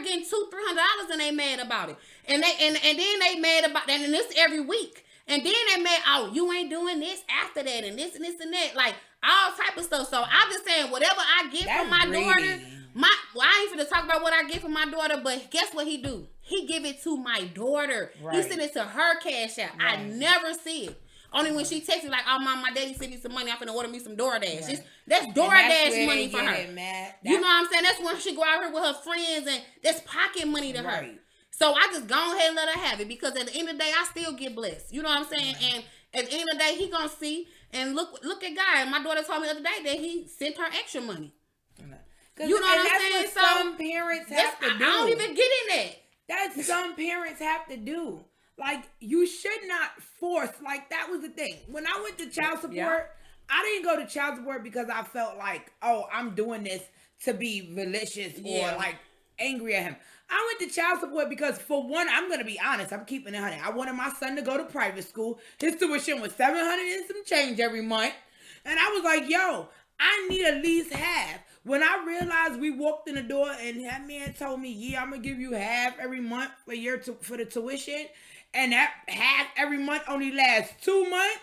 daughter getting $200-$300 and they mad about it. And then they mad about that, and this every week. And then they mad, oh, you ain't doing this after that, and this and this and that. Like, all type of stuff. So I'm just saying, whatever I get from my daughter, I ain't finna talk about what I get from my daughter, but guess what he do? He give it to my daughter. Right. He send it to her cash out. Right. I never see it. Only when she texts me like, oh, Mom, my daddy sent me some money. I'm finna order me some DoorDash. Right. That's DoorDash money for her. You know what I'm saying? That's when she go out here with her friends, and that's pocket money to her. So I just go ahead and let her have it, because at the end of the day, I still get blessed. You know what I'm saying? Right. And at the end of the day, he gonna see. And look at God. My daughter told me the other day that he sent her extra money. You know what I'm saying? So some parents have to do. I don't even get in that. That's some parents have to do. Like, you should not force. Like, that was the thing. When I went to child support, I didn't go to child support because I felt like, oh, I'm doing this to be malicious or like angry at him. I went to child support because, for one, I'm going to be honest. I'm keeping it 100. I wanted my son to go to private school. His tuition was $700 and some change every month. And I was like, yo, I need at least half. When I realized, we walked in the door and that man told me, yeah, I'm going to give you half every month for the tuition. And that half every month only lasts 2 months.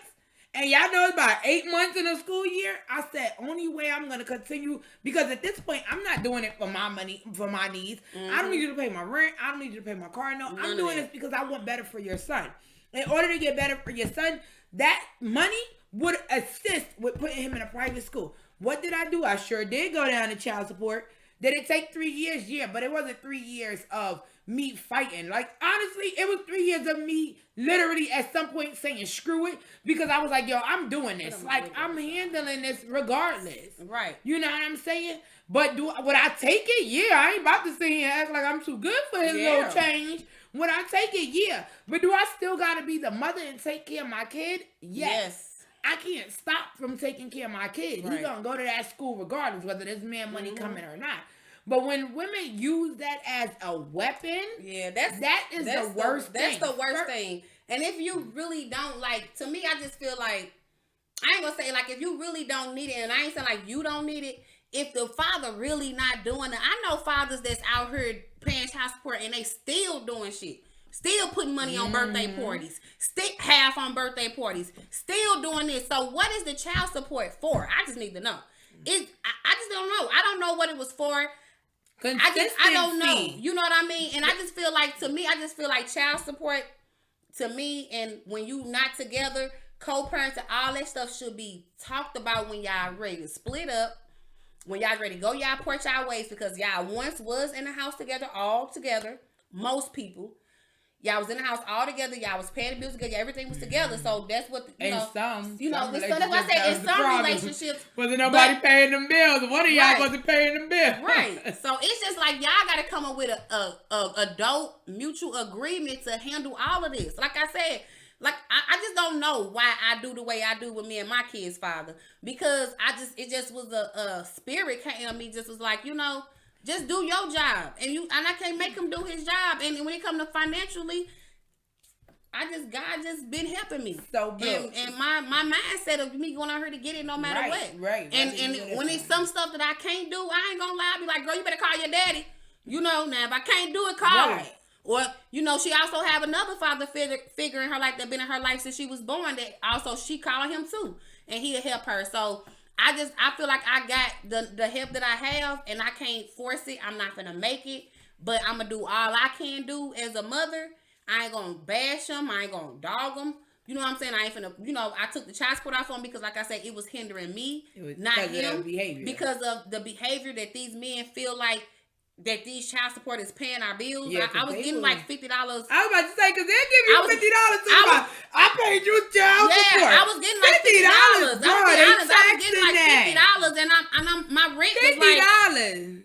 And y'all know it's about 8 months in a school year. I said, only way I'm going to continue, because at this point, I'm not doing it for my money, for my needs. Mm-hmm. I don't need you to pay my rent. I don't need you to pay my car note. I'm doing this because I want better for your son. In order to get better for your son, that money would assist with putting him in a private school. What did I do? I sure did go down to child support. Did it take 3 years? Yeah, but it wasn't 3 years of me fighting. Like, honestly, it was 3 years of me literally at some point saying screw it, because I was like, yo, I'm doing this. Like, I'm handling this regardless. Right. You know what I'm saying? But would I take it? Yeah, I ain't about to sit here and act like I'm too good for his little change. Would I take it? Yeah. But do I still got to be the mother and take care of my kid? Yes. I can't stop from taking care of my kid. Right. He's going to go to that school regardless, whether there's man money coming or not. But when women use that as a weapon, that is the worst thing. That's the worst thing. And if you really don't, like, to me, I just feel like, I ain't going to say, like, if you really don't need it, and I ain't saying, like, you don't need it, if the father really not doing it, I know fathers that's out here paying child support and they still doing shit. Still putting money on birthday parties. Still half on birthday parties. Still doing this. So what is the child support for? I just need to know. I just don't know. I don't know what it was for. I don't know. You know what I mean? And I just feel like, to me, child support, to me, and when you not together, co-parents and all that stuff should be talked about when y'all ready to split up, when y'all ready to go y'all part y'all ways, because y'all once was in the house together, all together, most people. Y'all was in the house all together. Y'all was paying the bills together. Everything was together. So that's what, that's why I say in some relationships. Wasn't nobody paying them bills. One of y'all wasn't paying them bills. Right. So it's just like, y'all got to come up with a adult mutual agreement to handle all of this. Like I said, like, I just don't know why I do the way I do with me and my kid's father. Because it just was a spirit came on me, just was like, just do your job, and I can't make him do his job. And when it comes to financially, God just been helping me. So good. And my mindset of me going out here to get it no matter what. Right. And when it's some stuff that I can't do, I ain't gonna lie. I'll be like, girl, you better call your daddy. Now if I can't do it, call me. Or, she also have another father figure in her life that been in her life since she was born, that also she called him too, and he'll help her. So I feel like I got the help that I have, and I can't force it. I'm not gonna make it, but I'm gonna do all I can do as a mother. I ain't gonna bash them. I ain't gonna dog them. You know what I'm saying? I ain't finna, I took the child support off on because, like I said, it was hindering me, not him, because of the behavior that these men feel like that these child support is paying our bills. Yeah, I was getting like $50. I was about to say, because they'll give you $50 I paid you child support. I was getting like $50. I was getting like $50, and my rent was like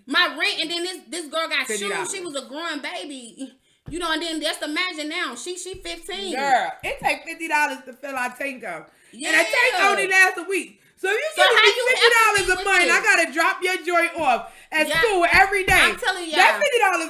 my rent, and then this girl got shoes. She was a growing baby. And then just imagine now, she 15. Girl, it takes $50 to fill our tank up. Yeah. And a tank only lasts a week. So if you give me $50 a month, I gotta drop your joint off at school every day. I'm telling y'all, that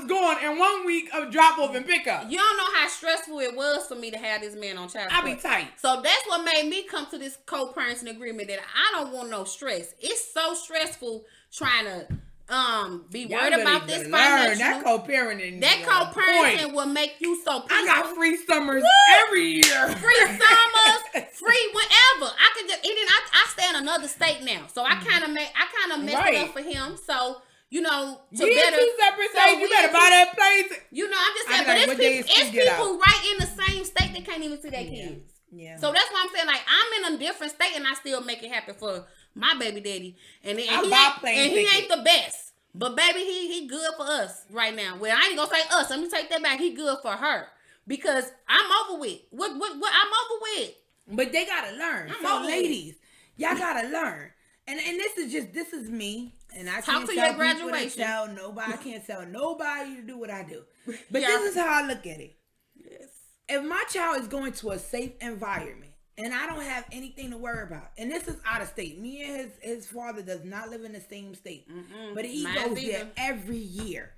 $50 gone in 1 week of drop off and pickup. You don't know how stressful it was for me to have this man on child support. I be tight. So that's what made me come to this co-parenting agreement that I don't want no stress. It's so stressful trying to be Y'all worried really about this learn. That financial. co-parenting. That co-parenting will make you so peaceful. I got free summers every year. Free summers, free whenever. I can just eat it. I stay in another state now, so I kind of messed it up for him. So you know, to you better. Two separate states. You better buy that place. You know, I'm just saying, but it's people right in the same state that can't even see their kids. Yeah. So that's why I'm saying, like, I'm in a different state and I still make it happen for my baby daddy, and he ain't the best. But baby, he good for us right now. Well, I ain't gonna say us. Let me take that back. He good for her because I'm over with. What I'm over with. But they gotta learn. So ladies, y'all gotta learn. And this is me. And I can't tell people to tell nobody. I can't tell nobody to do what I do. But this is how I look at it. Yes. If my child is going to a safe environment and I don't have anything to worry about, and this is out of state. Me and his father does not live in the same state. But he goes there every year.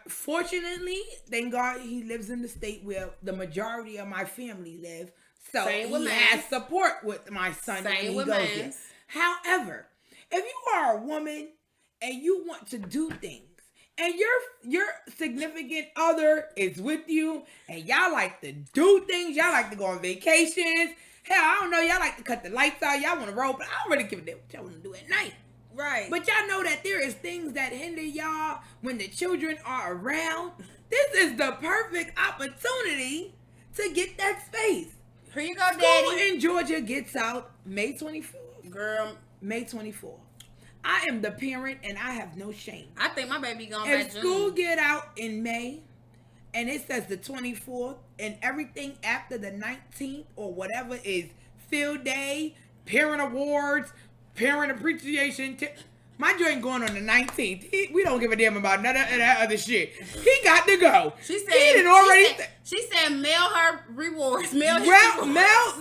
Fortunately, thank God he lives in the state where the majority of my family live. So he has support with my son when he goes there. However, if you are a woman and you want to do things and your significant other is with you and y'all like to do things, y'all like to go on vacations, hell, I don't know, y'all like to cut the lights out, y'all want to roll, but I don't really give a damn what y'all want to do at night. Right. But y'all know that there is things that hinder y'all when the children are around. This is the perfect opportunity to get that space. Here you go, Daddy. School in Georgia gets out May 24th. Girl. May 24th. I am the parent and I have no shame. I think my baby going back June. If school get out in May and it says the 24th and everything after the 19th or whatever is field day, parent awards, parent appreciation. My joint going on the 19th. We don't give a damn about none of that other shit. He got to go. She said, she said mail her rewards. Mail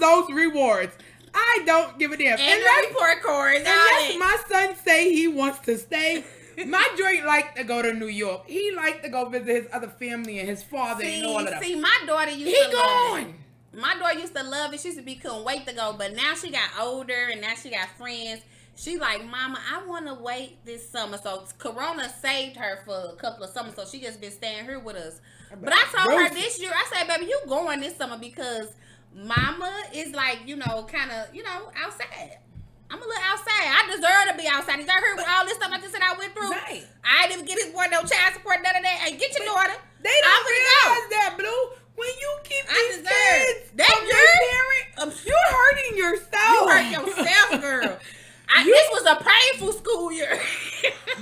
those rewards. I don't give a damn. And the report cards. Unless my son say he wants to stay. My joint like to go to New York. He like to go visit his other family and his father and all of that. See, my daughter used to love it. My daughter used to love it. She used to be couldn't wait to go. But now she got older and now she got friends. She like, Mama, I want to wait this summer. So Corona saved her for a couple of summers. So she just been staying here with us. But I told her this year, I said, baby, you going this summer because Mama is like, kind of, outside. I'm a little outside. I deserve to be outside. Did I hear all this stuff I just said I went through? Right. I didn't even get his boy no child support, none of that. Hey, get your daughter. They don't realize that, Blue. When you keep these kids from your parent, you're hurting yourself. You hurt yourself, girl. This was a painful school year.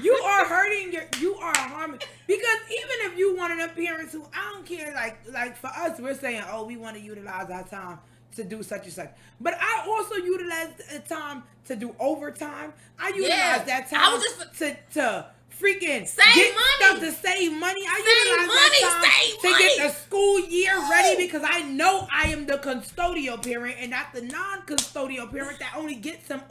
You are hurting you are harming. Because even if you one of the parents who, I don't care, like for us, we're saying, oh, we want to utilize our time to do such and such. But I also utilize the time to do overtime. I utilize that time to freaking save money. Stuff to save money. I utilize that time to get the school year ready because I know I am the custodial parent and not the non-custodial parent that only gets them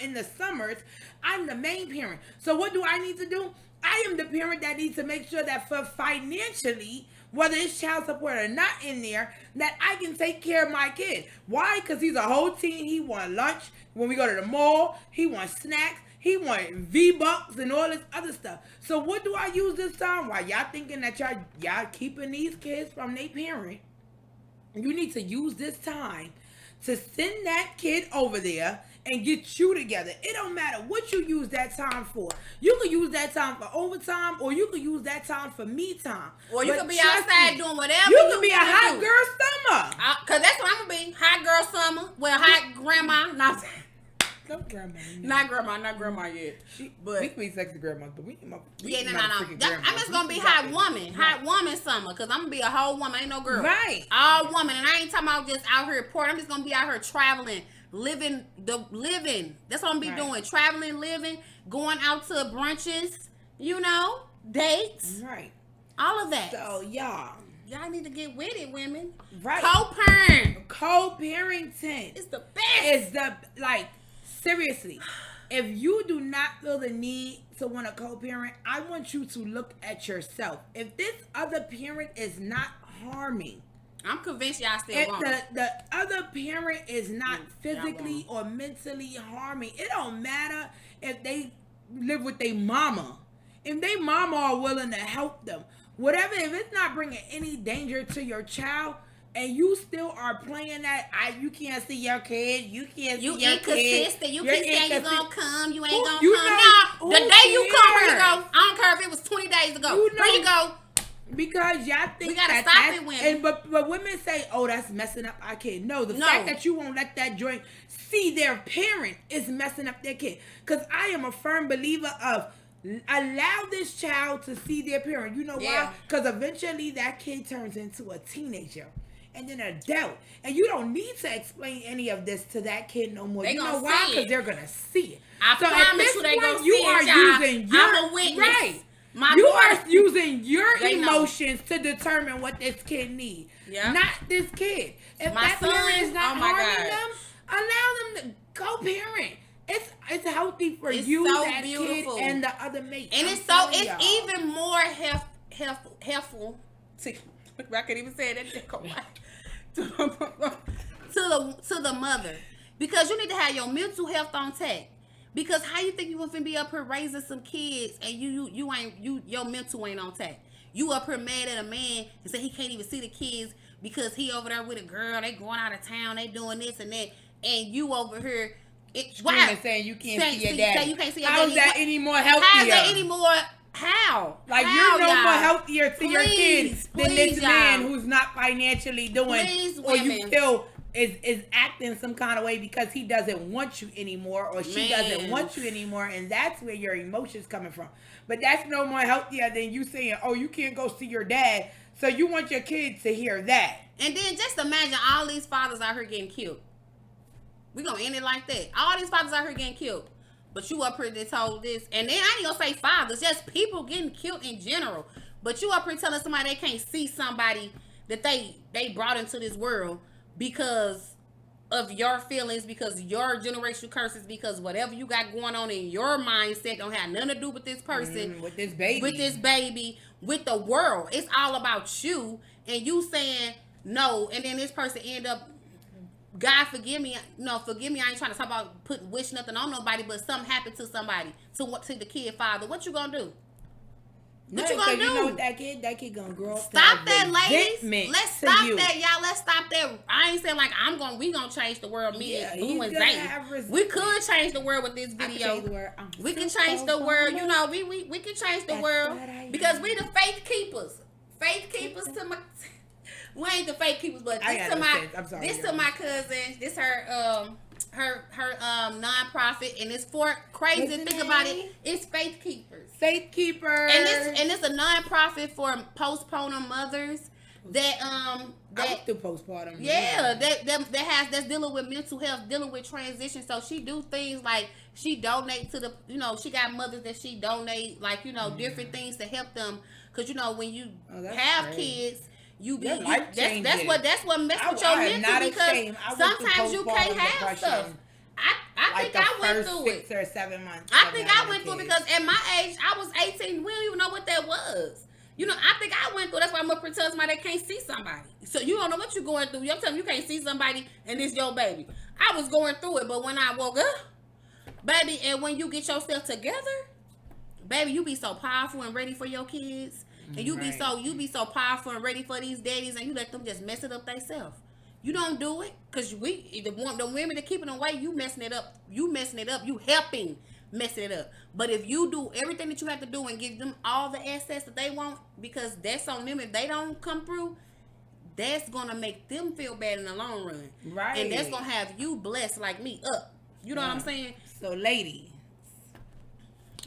in the summers. I'm the main parent. So what do I need to do? I am the parent that needs to make sure that for financially, whether it's child support or not in there, that I can take care of my kid. Why? Because he's a whole teen. He want lunch. When we go to the mall, he wants snacks. He want V-Bucks and all this other stuff. So what do I use this time? While y'all thinking that y'all keeping these kids from their parent, you need to use this time to send that kid over there and get you together. It don't matter what you use that time for. You can use that time for overtime, or you can use that time for me time. Or you can be outside doing whatever you can be a hot girl summer. Cause that's what I'm gonna be. Hot girl summer. Well, hot grandma. Not grandma. Not grandma yet. But we can be sexy grandmas, but we no. I'm just gonna be hot woman. Hot woman summer. Cause I'm gonna be a whole woman. Ain't no girl. Right. All woman. And I ain't talking about just out here poor. I'm just gonna be out here traveling. Living. That's what I'm gonna be doing. Traveling, living, going out to brunches, dates. Right. All of that. So y'all need to get with it, women. Right. Co-parenting. It's the best. Seriously. If you do not feel the need to want to co-parent, I want you to look at yourself. If this other parent is not harming, I'm convinced y'all still won't. The other parent is not physically or mentally harming. It don't matter if they live with their mama. if they mama are willing to help them, whatever, if it's not bringing any danger to your child, and you still are playing that, you can't see your kid, you can't see your kid. You inconsistent. You keep saying you gonna come, you ain't gonna you come. No, the day you come, here you cares? go. I don't care if it was 20 days ago. Here you go. Because y'all think we gotta that stop it, women. And, but women say, "Oh, that's messing up our kid." No, the fact that you won't let that joint see their parent is messing up their kid. Because I am a firm believer of allow this child to see their parent. You know why? Because eventually that kid turns into a teenager and then an adult, and you don't need to explain any of this to that kid no more. You know why? Because they're gonna see it. I promise you, they gonna see it. Using your, I'm a witness. Right. You are using your emotions to determine what this kid needs, not this kid. If that parent is not harming them, allow them to go parent. It's healthy for you, that beautiful kid, and the other mate. And it's even more helpful to, I can't even say that, to the mother, because you need to have your mental health on tap. Because how you think you gonna be up here raising some kids and your mental ain't on tap? You up here mad at a man and say he can't even see the kids because he over there with a girl, they going out of town, they doing this and that, and you over here saying you can't see your daddy. You can't see your How's daddy. that any more healthier? How's that any more? How? Like you're no more healthier to your kids than this man who's not financially doing, or you feel is acting some kind of way because he doesn't want you anymore, or she doesn't want you anymore, and that's where your emotions coming from. But that's no more healthier than you saying, "Oh, you can't go see your dad," so you want your kids to hear that. And then just imagine all these fathers out here getting killed. We gonna end it like that. All these fathers out here getting killed. But you up here that told this, and then I ain't gonna say fathers, just people getting killed in general. But you up here telling somebody they can't see somebody that they brought into this world because of your feelings, because your generational curses, because whatever you got going on in your mindset don't have nothing to do with this person, with this baby, with the world. It's all about you, and you saying no, and then this person end up, God forgive me, forgive me, I ain't trying to talk about wish nothing on nobody, but something happened to somebody, to the kid father. What you gonna do? What you gonna do? You know what that kid gonna grow up. Stop that, ladies. Let's stop you. that, y'all. Let's stop that. I ain't saying like we gonna change the world. Me and you and Zayden. We could change the world with this video. We can change the world. You know, we can change the world because we the faith keepers. Faith keepers to my. We ain't the fake keepers, but this to my cousin. This her nonprofit, and it's for crazy. Think about it. It's Faith Keepers. Faith Keepers. And it's a nonprofit for postpartum mothers that I went through postpartum. Yeah, that's dealing with mental health, dealing with transition. So she do things like she donate to the, she got mothers that she donate, like, different things to help them. Because, when you have kids, you be that's what messes with your mental, because sometimes you can't have stuff. I think I went through it. 6 or 7 months. I think I went through it because at my age, I was 18. We don't even know what that was. I think I went through. That's why I'm up here telling somebody they can't see somebody. So you don't know what you're going through. You're telling me you can't see somebody and it's your baby. I was going through it, but when I woke up, baby, and when you get yourself together, baby, you be so powerful and ready for your kids. And you be so powerful and ready for these daddies, and you let them just mess it up themselves. You don't do it, because the women that keeping away, you messing it up. You helping messing it up. But if you do everything that you have to do and give them all the access that they want, because that's on them, if they don't come through, that's gonna make them feel bad in the long run. Right. And that's gonna have you blessed like me up. You know what I'm saying? So, ladies,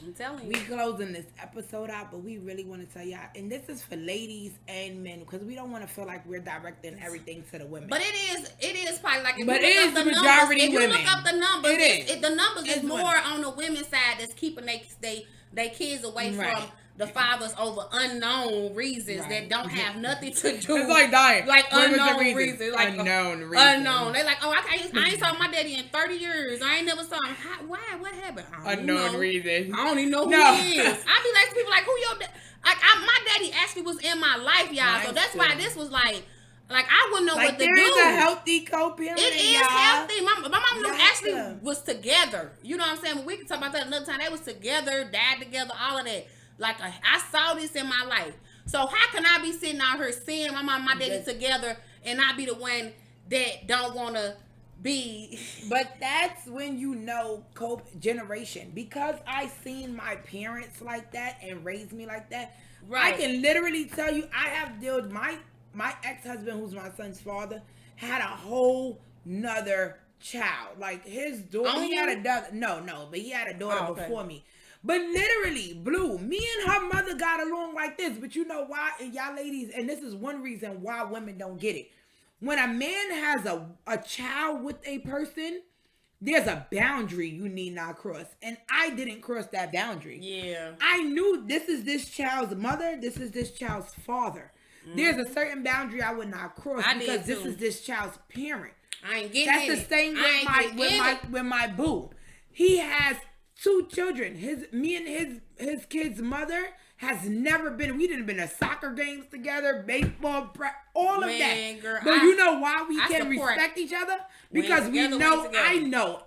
I'm telling you. We closing this episode out, but we really want to tell y'all, and this is for ladies and men, because we don't want to feel like we're directing everything to the women. But it is probably like, if but you it is the majority numbers, women. If you look up the numbers, the numbers is more women. on the women's side that's keeping they kids away from the fathers over unknown reasons that don't have nothing to do. It's like dying. Like unknown reasons. Like unknown reasons. Unknown. They like, I ain't saw my daddy in 30 years. I ain't never saw him. Why? What happened? Unknown reasons. I don't even know who he is. I be like, people like, who your dad? Like, my daddy actually was in my life, y'all. So that's why this was like I wouldn't know what to do. There is a healthy co-parenting. It is healthy. My mom actually was together. You know what I'm saying? But we can talk about that another time. They was together, died together, all of that. I saw this in my life. So how can I be sitting out here seeing my mom and my daddy together and not be the one that don't want to be? But that's when you know generation. Because I seen my parents like that and raised me like that. Right. I can literally tell you, I have dealt with my ex-husband, who's my son's father, had a whole nother child. Like his daughter, he had a daughter. No, but he had a daughter before me. But literally, Blue, me and her mother got along like this. But you know why? And y'all ladies, and this is one reason why women don't get it. When a man has a child with a person, there's a boundary you need not cross. And I didn't cross that boundary. Yeah. I knew this is this child's mother. This is this child's father. Mm-hmm. There's a certain boundary I would not cross because this is this child's parent. I ain't getting it. That's the same with my boo. He has 2 children. Me and his kid's mother has never been. We didn't been to soccer games together, baseball, all of that. Girl, but you know why we can respect each other? Because we know. I know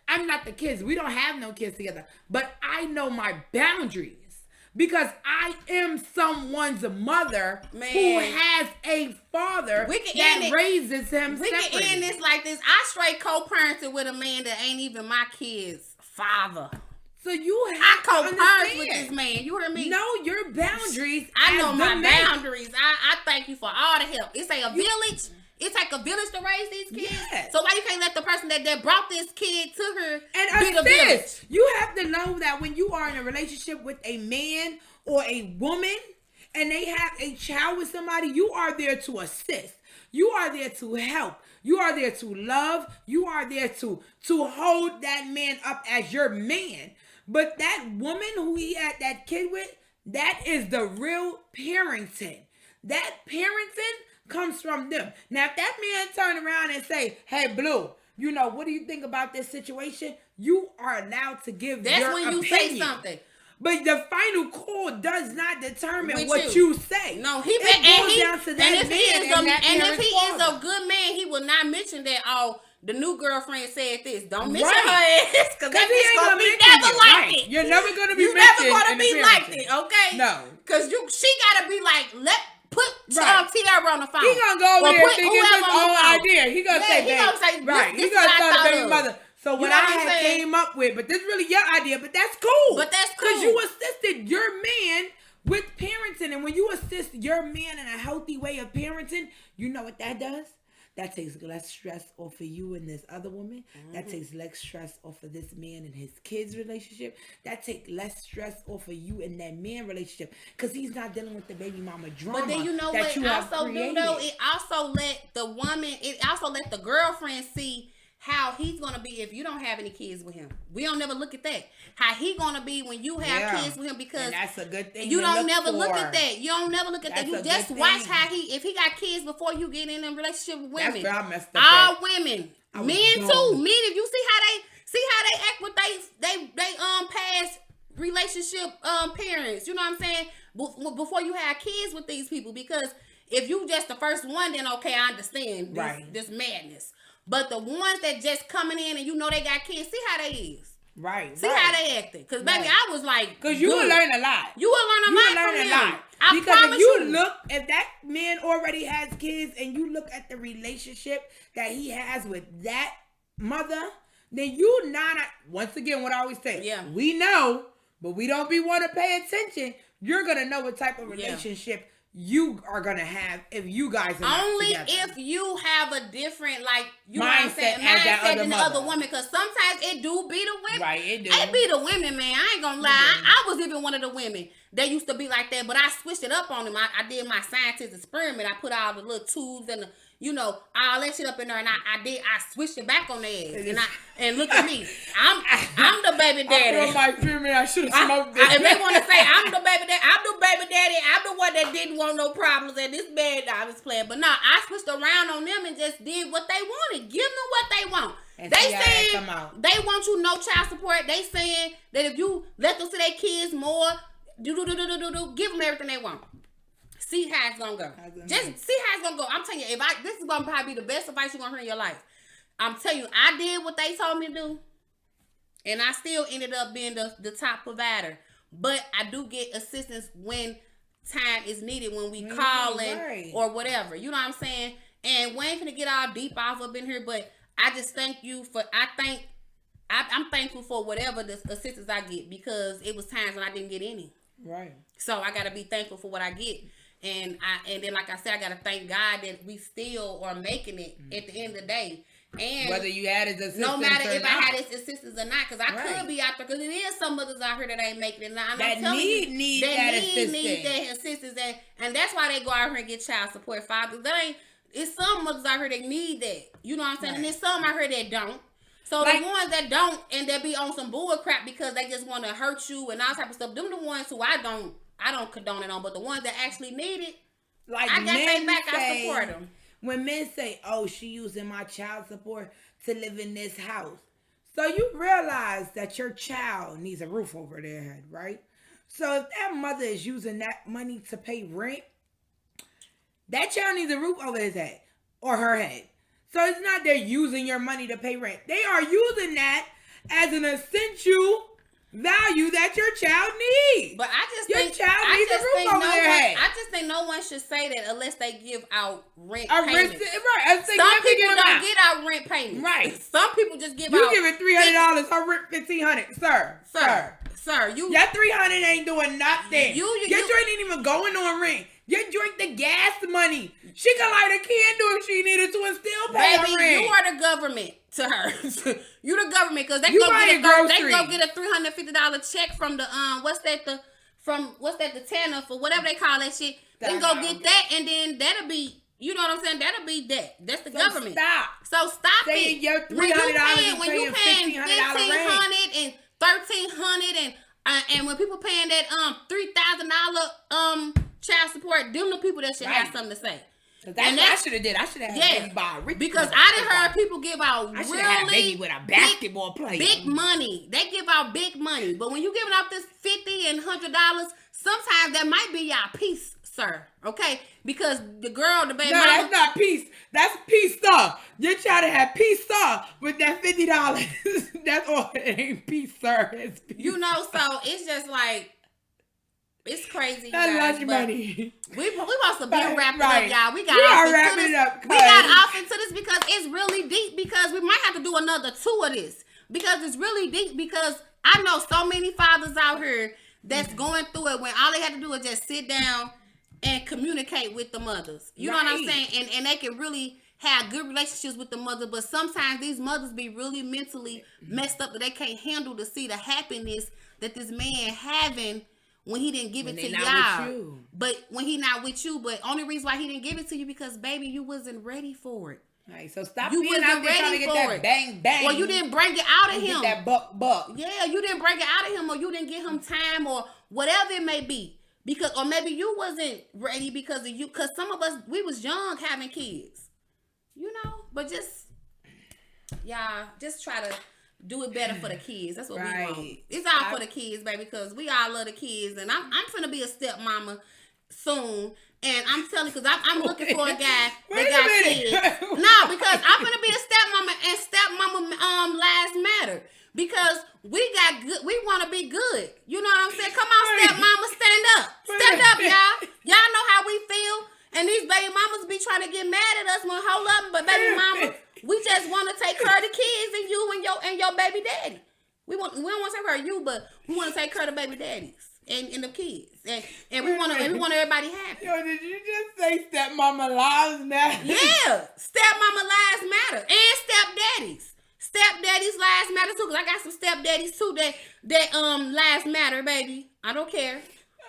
I'm not the kids. We don't have no kids together. But I know my boundaries. Because I am someone's mother who has a father that raises him separately. We can end this like this. I straight co-parented with a man that ain't even my kid's father. So you have to co-parent with this man. You hear me? Know your boundaries. I know my boundaries. I thank you for all the help. It's a village. It take a village to raise these kids. Yes. So why you can't let the person that brought this kid to her be the village? You have to know that when you are in a relationship with a man or a woman and they have a child with somebody, you are there to assist. You are there to help. You are there to love. You are there to hold that man up as your man. But that woman who he had that kid with, that is the real parenting. That parenting comes from them. Now, if that man turn around and say, hey, Blue, you know, what do you think about this situation? You are allowed to give your opinion. That's when you say something. But the final call does not determine what you say. No, he goes down to that man. If he is a good man, he will not mention that, the new girlfriend said this. Don't mention her ass. Because he ain't going to be never like it. You're never going to be mentioned. You're never going to be like it, okay? No. Because she got to be like, put Tiara on the phone. He gonna go over there thinking it's his own idea. He gonna say, right. He gonna tell the baby mother. So what I had came up with, but this is really your idea, but that's cool. Because you assisted your man with parenting. And when you assist your man in a healthy way of parenting, you know what that does? That takes less stress off of you and this other woman. Mm-hmm. That takes less stress off of this man and his kids' relationship. That takes less stress off of you and that man relationship. Because he's not dealing with the baby mama drama. But then you know what it also do though? It also let the girlfriend see how he's going to be if you don't have any kids with him. We don't never look at that. How he going to be when you have kids with him, because that's a good thing. You don't never look at that. You don't never look at that. You just watch how if he got kids before you get in a relationship with women. That's where I messed up. All women. Men too. Men, if you see how they act with they past relationship parents. You know what I'm saying? Before you have kids with these people, because if you just the first one, then okay, I understand this madness. But the ones that just coming in and you know they got kids, see how they is. Right. See how they acting. Because, baby, I was like, because you will learn a lot. You will learn a lot from him. I because promise you. If that man already has kids and you look at the relationship that he has with that mother, then you not, once again, what I always say, we know, but we don't be want to pay attention. You're going to know what type of relationship you are gonna have if you guys are only together. If you have a different mindset than the other woman, because sometimes it do be the women. Right, it do. It be the women, man. I ain't gonna lie. I was even one of the women that used to be like that, but I switched it up on them. I did my scientist experiment. I put all the little tubes and all that shit up in there, and I switched it back on their ass. And look at me. I'm the baby daddy. I feel my dream, I should have smoked this. If they want to say I'm the baby daddy, I'm the one that didn't want no problems, and this man, I was playing. But no, I switched around on them and just did what they wanted. Give them what they want. And they saying they want you no child support. They saying that if you let them see their kids more, give them everything they want. See how it's gonna go. Just see how it's gonna go. I'm telling you, this is gonna probably be the best advice you're gonna hear in your life. I'm telling you, I did what they told me to do, and I still ended up being the top provider. but I do get assistance when time is needed, when we calling or whatever. You know what I'm saying? And we ain't gonna get all deep off up in here, but I just thank you for. I'm thankful for whatever the assistance I get, because it was times when I didn't get any. Right. So I gotta be thankful for what I get. And then, like I said, I gotta thank God that we still are making it at the end of the day. And whether you had his assistance, no matter if not. I had his assistance or not, because I could be out there, because it is some mothers out here that ain't making it. Now, that need that assistance, and that's why they go out here and get child support. Fathers, it's some mothers out here that need that. You know what I'm saying? Right. And there's some out here that don't. So like, the ones that don't, and they be on some bull crap because they just want to hurt you and all type of stuff. Them the ones who I don't condone it on, but the ones that actually need it, like I got their back. I support them. When men say, "Oh, she using my child support to live in this house," so you realize that your child needs a roof over their head, right? So if that mother is using that money to pay rent, that child needs a roof over his head or her head. So it's not they're using your money to pay rent. They are using that as an essential value that your child needs. But I just your think child needs a roof over their head. I just think no one should say that unless they give out rent Right. payments. Some people don't get out rent payments. Right. Some people just give out. You give it $300, her rent $1,500, sir. You that $300 ain't doing nothing. Your joint ain't even going on rent. Your joint the gas money. She can light a candle if she needed to and still pay her rent. You are the government to her. You the government, because they go get a $350 check from the the Tanner for whatever they call that shit. Then go get that, and then that'll be, you know what I'm saying? That'll be that. That's the government. So stop it. Your $300 when you paying $1,500 and $1,300 and when people paying that $3,000 child support, them the people that should have something to say. That's what I should have did. I should have had baby by Ricky. Because I done heard people give out really had baby with a basketball player. Big money. They give out big money. But when you giving out this $50 and $100, sometimes that might be your piece, sir. Okay? Because the girl, the baby mama. That's not peace. That's peace star. Your child have peace star with that $50. That's all. It ain't peace, sir. It's peace. You know, so it's just like, it's crazy. That's lunch money. We supposed to be wrapping up, y'all. We got off into this because it's really deep, because we might have to do another 2 of this, because it's really deep, because I know so many fathers out here that's going through it when all they have to do is just sit down and communicate with the mothers. You know what I'm saying? And they can really have good relationships with the mother, but sometimes these mothers be really mentally messed up that they can't handle to see the happiness that this man having when he didn't give it to y'all. But when he not with you, but only reason why he didn't give it to you because, baby, you wasn't ready for it. Right, so stop being out there trying to get that bang bang. Or you didn't bring it out of him. Get that buck. Yeah, you didn't bring it out of him, or you didn't give him time, or whatever it may be. Because, or maybe you wasn't ready because of you. Because some of us, we was young having kids. You know? But just, y'all, just try to do it better for the kids. That's what we want. It's all for the kids, baby, because we all love the kids. And I'm finna be a stepmama soon. And I'm telling you, because I'm looking for a guy that got kids. No, because I'm finna be a stepmama, and stepmama lives matter. Because we want to be good. You know what I'm saying? Come on, stepmama, stand up. Stand up, y'all. Y'all know how we feel. And these baby mamas be trying to get mad at us when hold up, but baby mama, we just want to take care of the kids and you and your baby daddy. We don't want to take care of you, but we want to take care of the baby daddies and the kids. And we want everybody happy. Yo, did you just say stepmama lives matter? Yeah, stepmama lives matter, and stepdaddies. Stepdaddies lives matter too, because I got some stepdaddies too that lives matter, baby. I don't care.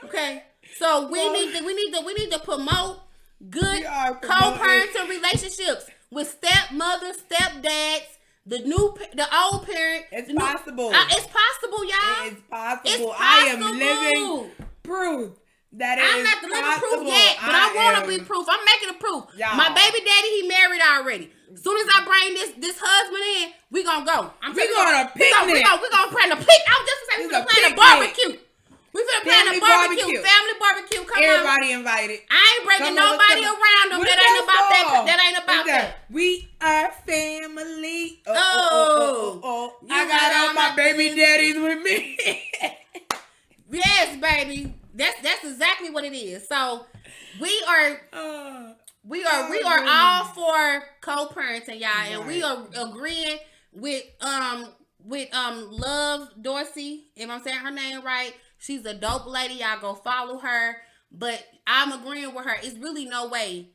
Okay, so we need to promote good co-parenting relationships with stepmothers, stepdads, the old parent. It's possible. It's possible, y'all. It's possible. I am living proof that it is possible. I'm not the living proof yet, but I want to be proof. I'm making a proof. Y'all. My baby daddy, he married already. As soon as I bring this husband in, we gonna go. We going to picnic. We gonna plan a picnic. I was just saying we gonna plan a barbecue. We finna plan a barbecue, family barbecue. Come Everybody invited. I ain't breaking nobody around them. That ain't about that. That ain't about that. We are family. Oh. I got all my baby daddies with me. Yes, baby. That's exactly what it is. So we are all for co-parenting, y'all, and we are agreeing with Love Dorsey, if I'm saying her name right. She's a dope lady. Y'all go follow her. But I'm agreeing with her. It's really no way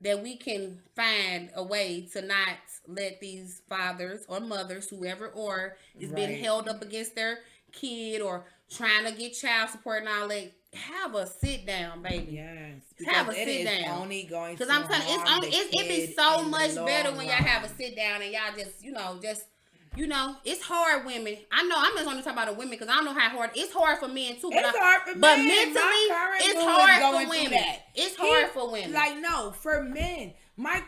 that we can find a way to not let these fathers or mothers, whoever, or is being held up against their kid or trying to get child support and all that. Have a sit down, baby. Yes. Have a sit down. Only going because I'm telling you, it be so much better when y'all have a sit down and y'all just it's hard, women. I know I'm just only talking about the women because I don't know how hard it's hard for men too. It's hard for men. But mentally, it's hard for women. It's hard for women. Like, no, for men. My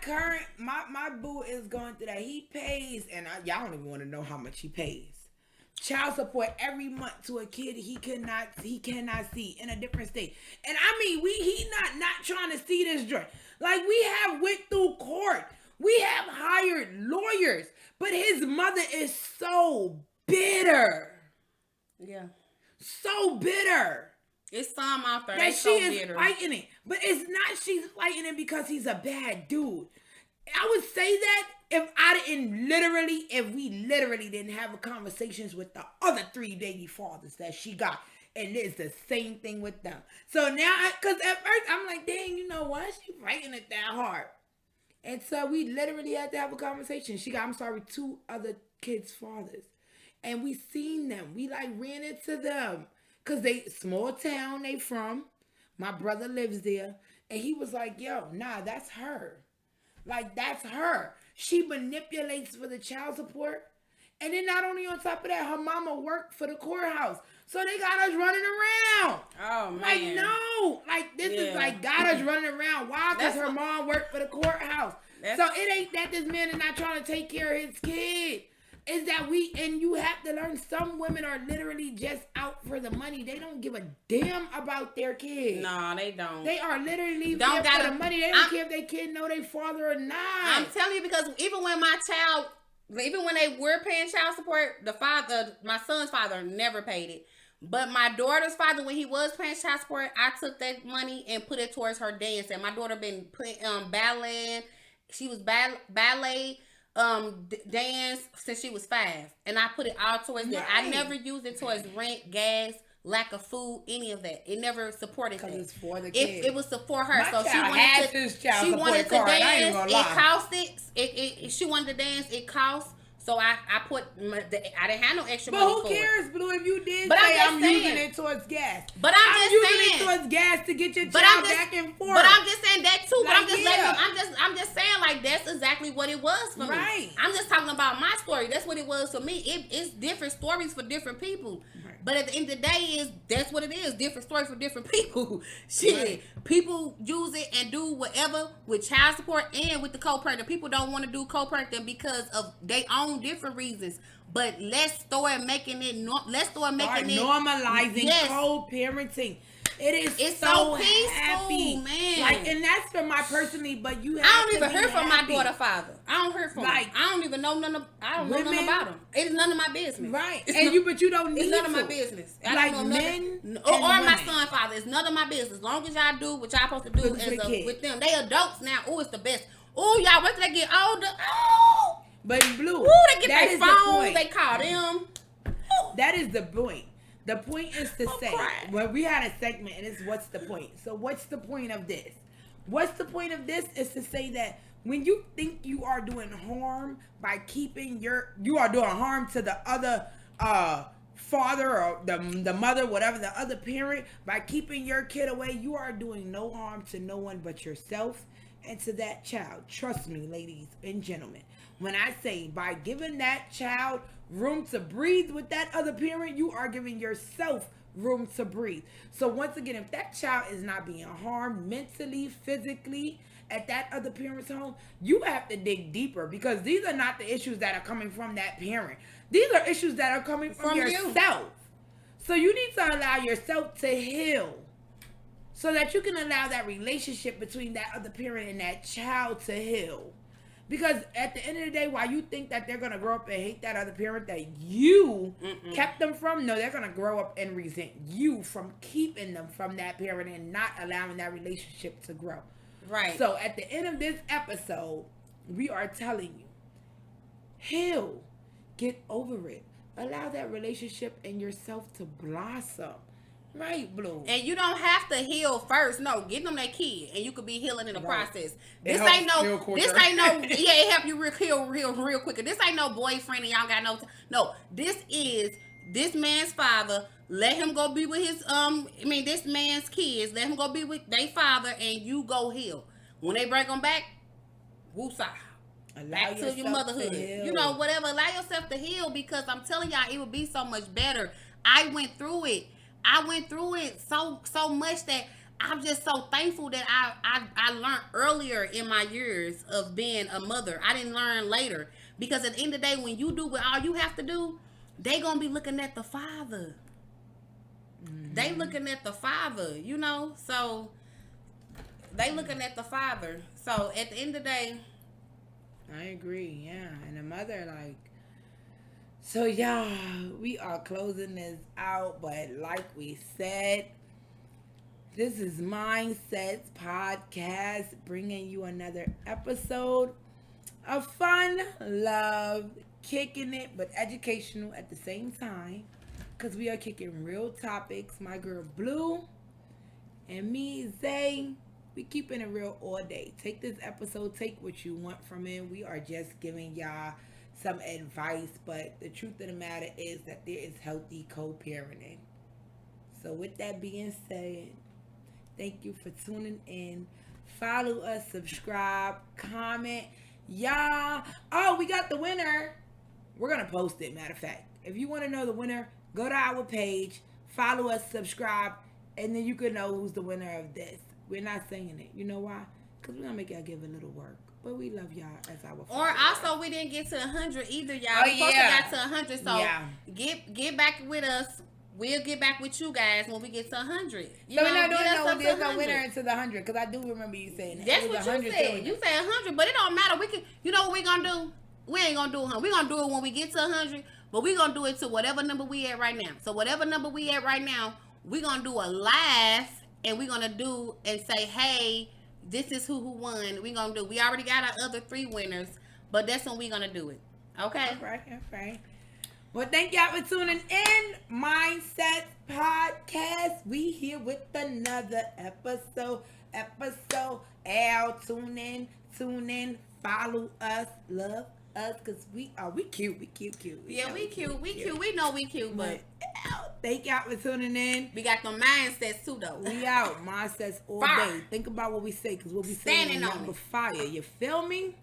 boo is going through that. He pays, and y'all don't even want to know how much he pays. Child support every month to a kid he cannot see in a different state. And I mean, he not trying to see this joint. Like, we have went through court. We have hired lawyers. But his mother is so bitter. Yeah. So bitter. It's some out there that she so is bitter. Fighting it. But it's not she's fighting it because he's a bad dude. I would say that if we literally didn't have conversations with the other 3 baby fathers that she got. And it's the same thing with them. So now, because at first I'm like, dang, you know what? She fighting it that hard. And so we literally had to have a conversation. She got, 2 other kids' fathers. And we seen them. We ran into them. Because they, small town they from. My brother lives there. And he was like, yo, nah, that's her. That's her. She manipulates for the child support. And then not only on top of that, her mama worked for the courthouse. So they got us running around. Oh, man. No. This is got us running around. Why? Because her mom worked for the courthouse. So it ain't that this man is not trying to take care of his kid. It's that you have to learn, some women are literally just out for the money. They don't give a damn about their kid. No, they don't. They are literally there for the money. They don't care if their kid know their father or not. I'm telling you, because even when they were paying child support, my son's father never paid it. But my daughter's father, when he was paying child support, I took that money and put it towards her dance. And my daughter been putting ballet. She was ballet dance since she was 5, and I put it all towards that. I never used it towards rent, gas, lack of food, any of that. It never supported that. Because it's for the kid. It was for her. My so she wanted to dance. It cost it. She wanted to dance. It cost. So I put I didn't have no extra money for it. But who cares, Blue, if you did but say I'm using it towards gas. But I'm using it towards gas to get your child back and forth. But I'm just saying that too. But I'm just saying that's exactly what it was for me. Right. I'm just talking about my story. That's what it was for me. It's different stories for different people. Right. But at the end of the day, that's what it is. Different story for different people. Shit. Right. People use it and do whatever with child support and with the co-parenting. People don't want to do co-parenting because of their own different reasons. But let's start making it. Normalizing co-parenting. It's so peaceful, happy, man. And that's for my personally. But you, I don't even hear from my daughter father. I don't hear from him. I don't even know none of. I don't know nothing about him. It's none of my business. Right. But you don't need. It's none of my business. I don't know men or my son father. It's none of my business. As long as y'all do what y'all supposed to do with them. They adults now. Oh, it's the best. Oh, y'all wait till they get older. Oh. But Blue. Ooh, they get their phones. They call them. Ooh. That is the point. The point is to say, when we had a segment, and it's what's the point? So what's the point of this? What's the point of this is to say that when you think you are doing harm by keeping you are doing harm to the other father or the mother, whatever, the other parent, by keeping your kid away, you are doing no harm to no one but yourself and to that child. Trust me, ladies and gentlemen. When I say by giving that child room to breathe with that other parent, you are giving yourself room to breathe. So once again, if that child is not being harmed mentally, physically at that other parent's home, you have to dig deeper, because these are not the issues that are coming from that parent. These are issues that are coming from yourself. So you need to allow yourself to heal so that you can allow that relationship between that other parent and that child to heal. Because at the end of the day, while you think that they're going to grow up and hate that other parent that you kept them from, no, they're going to grow up and resent you from keeping them from that parent and not allowing that relationship to grow. Right. So at the end of this episode, we are telling you, heal, get over it. Allow that relationship and yourself to blossom. Right, Blue. And you don't have to heal first. No, get them that kid, and you could be healing in the process. This it ain't no. Yeah, it help you heal real quicker. This ain't no boyfriend, and y'all got no. No, this is this man's father. Let him go be with his this man's kids. Let him go be with their father, and you go heal. When they bring them back, woosah. Back to your motherhood. You know, whatever. Allow yourself to heal, because I'm telling y'all, it would be so much better. I went through it so much that I'm just so thankful that I learned earlier in my years of being a mother. I didn't learn later, because at the end of the day, when you do what all you have to do, they gonna be looking at the father. They looking at the father, you know. So they looking at the father. So at the end of the day, I agree. Yeah, and the mother, like. So, y'all, we are closing this out, but like we said, this is Mindsets Podcast, bringing you another episode of fun, love, kicking it, but educational at the same time, because we are kicking real topics. My girl Blue and me, Zay, we keeping it real all day. Take this episode, take what you want from it. We are just giving y'all some advice, but the truth of the matter is that there is healthy co-parenting. So with that being said, thank you for tuning in. Follow us, subscribe, comment. Y'all, oh, we got the winner. We're gonna post it, matter of fact. If you want to know the winner, go to our page, follow us, subscribe, and then you can know who's the winner of this. We're not saying it. You know why? Because we're gonna make y'all give a little work. But we love y'all as our followers. Or also, we didn't get to 100 either, y'all. We got to 100, so get back with us. We'll get back with you guys when we get to 100. So we're not doing there's no winner into the 100, because I do remember you saying that. That's what you said. You said 100, but it don't matter. We can. You know what we gonna do? We ain't gonna do 100. We gonna do it when we get to 100, but we gonna do it to whatever number we at right now. So whatever number we at right now, we gonna do a live, and we gonna do and say, hey, this is who won. We gonna do. We already got our other 3 winners, but that's when we gonna do it. Okay. All right. Well, thank y'all for tuning in. Mindset Podcast. We here with another episode. Al, tune in. Follow us. Love us, because we cute. We cute. Yeah, we cute. We know we cute, but thank y'all for tuning in. We got them mindsets too, though. We out. Mindsets all day. Think about what we say, because what we say is number fire. You feel me?